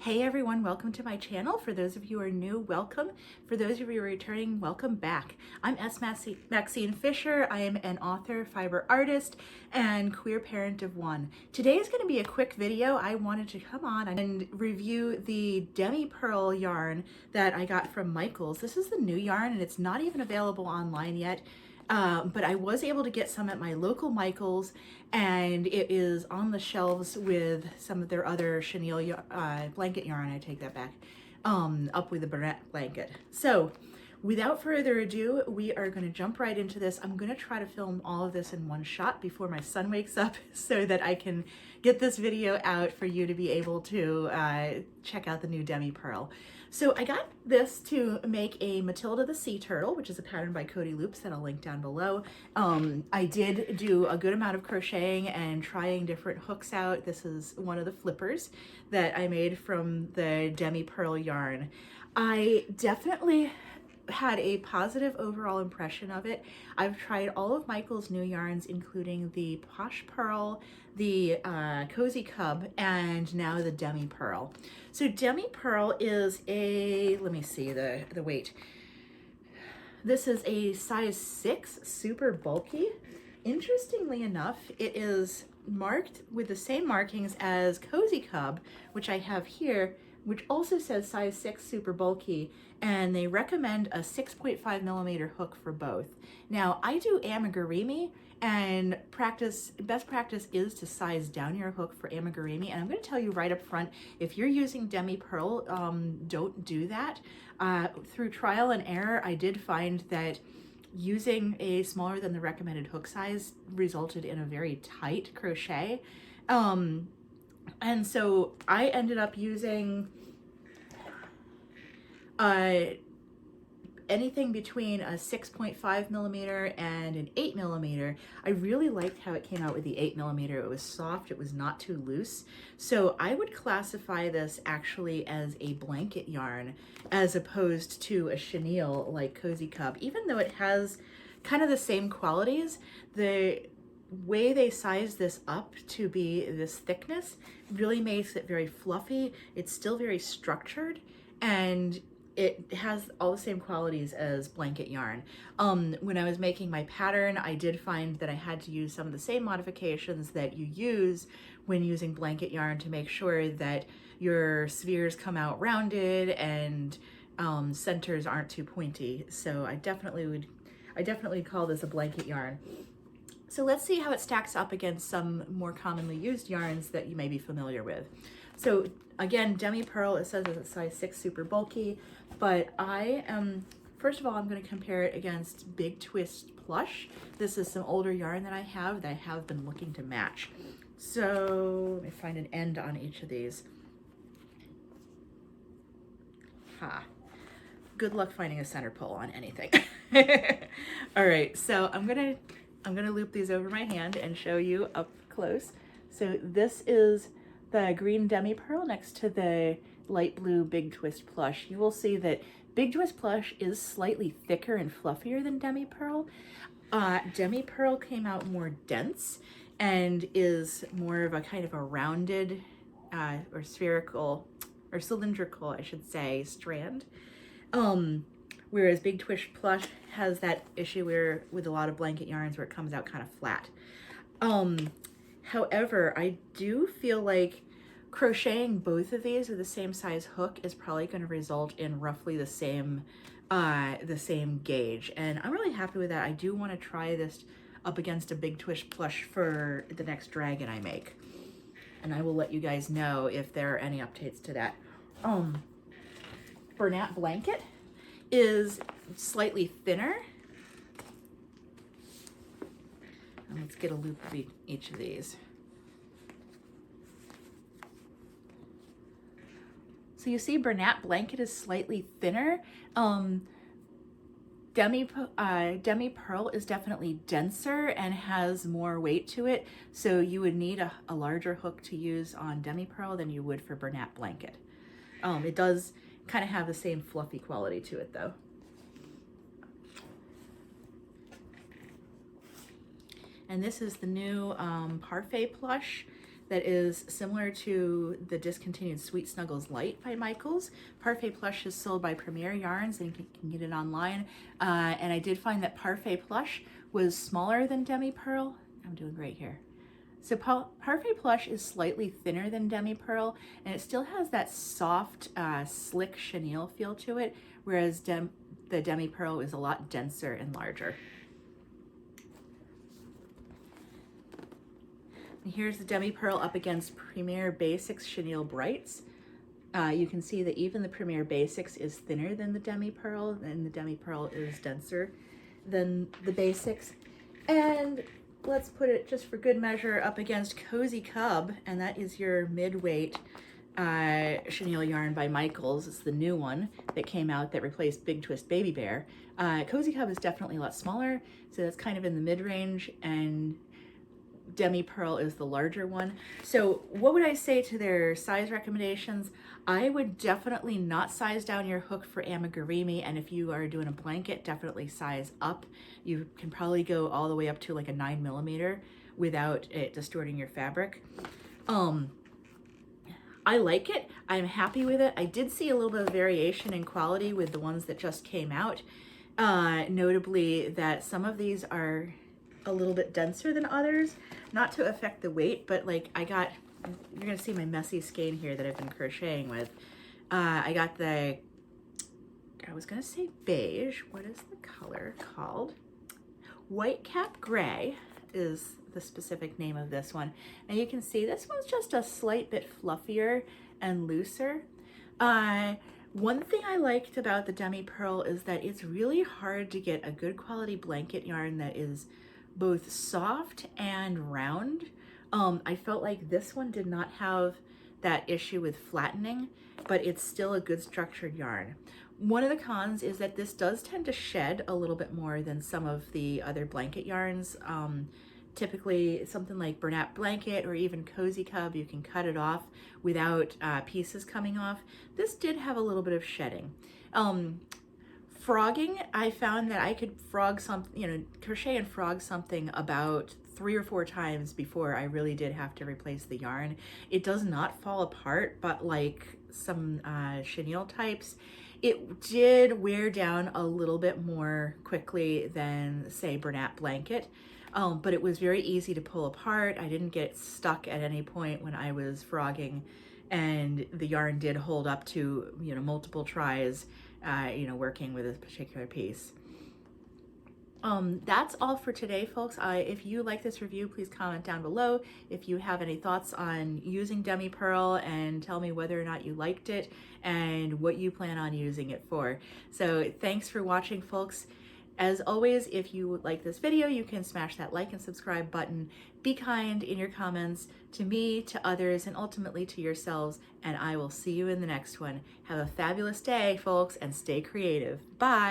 Hey everyone, welcome to my channel. For those of you who are new, welcome. For those of you who are returning, welcome back. I'm Maxine Fisher. I am an author, fiber artist, and queer parent of one. Today is going to be a quick video. I wanted to come on and review the Demi Purl yarn that I got from Michaels. This is the new yarn and it's not even available online yet. But I was able to get some at my local Michaels, and it is on the shelves with some of their other chenille blanket yarn. I take that back, up with the Burnett blanket. So without further ado, we are going to jump right into this. I'm going to try to film all of this in one shot before my son wakes up so that I can get this video out for you to be able to check out the new Demi Purl. So I got this to make a Mathilde the Sea Turtle, which is a pattern by Cody Loops that I'll link down below. I did do a good amount of crocheting and trying different hooks out. This is one of the flippers that I made from the Demi Purl yarn. I definitely had a positive overall impression of it. I've tried all of Michael's new yarns, including the Posh Purl, the Cozy Cub, and now the Demi Purl. So Demi Purl is a, let me see the weight. This is a size 6, super bulky. Interestingly enough, it is marked with the same markings as Cozy Cub, which I have here, which also says size 6 super bulky, and they recommend a 6.5 millimeter hook for both. Now I do amigurumi, and best practice is to size down your hook for amigurumi, and I'm going to tell you right up front, if you're using Demi Purl, don't do that. Through trial and error, I did find that using a smaller than the recommended hook size resulted in a very tight crochet. And so I ended up using anything between a 6.5 millimeter and an 8 millimeter. I really liked how it came out with the 8 millimeter. It was soft, it was not too loose. So I would classify this actually as a blanket yarn as opposed to a chenille like Cozy Cub. Even though it has kind of the same qualities, the way they size this up to be this thickness really makes it very fluffy. It's still very structured, and it has all the same qualities as blanket yarn. When I was making my pattern, I did find that I had to use some of the same modifications that you use when using blanket yarn to make sure that your spheres come out rounded and centers aren't too pointy. So I definitely call this a blanket yarn. So let's see how it stacks up against some more commonly used yarns that you may be familiar with. So again, Demi Purl, it says it's a size 6 super bulky, but first of all, I'm going to compare it against Big Twist Plush. This is some older yarn that I have been looking to match. So let me find an end on each of these. Good luck finding a center pole on anything. All right, so I'm gonna loop these over my hand and show you up close. So this is the green Demi Purl next to the light blue Big Twist Plush. You will see that Big Twist Plush is slightly thicker and fluffier than Demi Purl. Demi Purl came out more dense and is more of a kind of a rounded or spherical or cylindrical, I should say, strand. Whereas Big Twist Plush has that issue with a lot of blanket yarns where it comes out kind of flat. However, I do feel like crocheting both of these with the same size hook is probably going to result in roughly the same gauge, and I'm really happy with that. I do want to try this up against a Big Twist Plush for the next dragon I make, and I will let you guys know if there are any updates to that. Burnett blanket is slightly thinner. And let's get a loop of each of these. So you see Burnett blanket is slightly thinner. Demi Purl is definitely denser and has more weight to it. So you would need a larger hook to use on Demi Purl than you would for Burnett blanket. It does kind of have the same fluffy quality to it though. And this is the new Parfait Plush that is similar to the discontinued Sweet Snuggles Light by Michaels. Parfait Plush is sold by Premier Yarns, and you can get it online. And I did find that Parfait Plush was smaller than Demi Purl. I'm doing great here. So Parfait Plush is slightly thinner than Demi Purl, and it still has that soft, slick chenille feel to it, whereas the Demi Purl is a lot denser and larger. And here's the Demi Purl up against Premier Basics Chenille Brights. You can see that even the Premier Basics is thinner than the Demi Purl, and the Demi Purl is denser than the Basics. And let's put it, just for good measure, up against Cozy Cub, and that is your mid-weight chenille yarn by Michaels. It's the new one that came out that replaced Big Twist Baby Bear. Cozy Cub is definitely a lot smaller, so that's kind of in the mid-range, and Demi Purl is the larger one. So what would I say to their size recommendations? I would definitely not size down your hook for amigurumi, and if you are doing a blanket, definitely size up. You can probably go all the way up to like a 9mm without it distorting your fabric. I like it. I'm happy with it. I did see a little bit of variation in quality with the ones that just came out. Notably that some of these are a little bit denser than others, not to affect the weight, but like you're gonna see my messy skein here that I've been crocheting with. I got I was gonna say beige, what is the color called? White Cap Gray is the specific name of this one. And you can see this one's just a slight bit fluffier and looser. One thing I liked about the Demi Purl is that it's really hard to get a good quality blanket yarn that is both soft and round. I felt like this one did not have that issue with flattening, but it's still a good structured yarn. One of the cons is that this does tend to shed a little bit more than some of the other blanket yarns. Typically something like Bernat Blanket or even Cozy Cub, you can cut it off without pieces coming off. This did have a little bit of shedding. Frogging, I found that I could frog crochet and frog something about 3 or 4 times before I really did have to replace the yarn. It does not fall apart, but like some chenille types, it did wear down a little bit more quickly than, say, Bernat Blanket. But it was very easy to pull apart. I didn't get stuck at any point when I was frogging, and the yarn did hold up to, multiple tries, working with a particular piece. That's all for today, folks. If you like this review, please comment down below if you have any thoughts on using Demi Purl, and tell me whether or not you liked it and what you plan on using it for. So thanks for watching, folks. As always, if you like this video, you can smash that like and subscribe button. Be kind in your comments to me, to others, and ultimately to yourselves, and I will see you in the next one. Have a fabulous day, folks, and stay creative. Bye!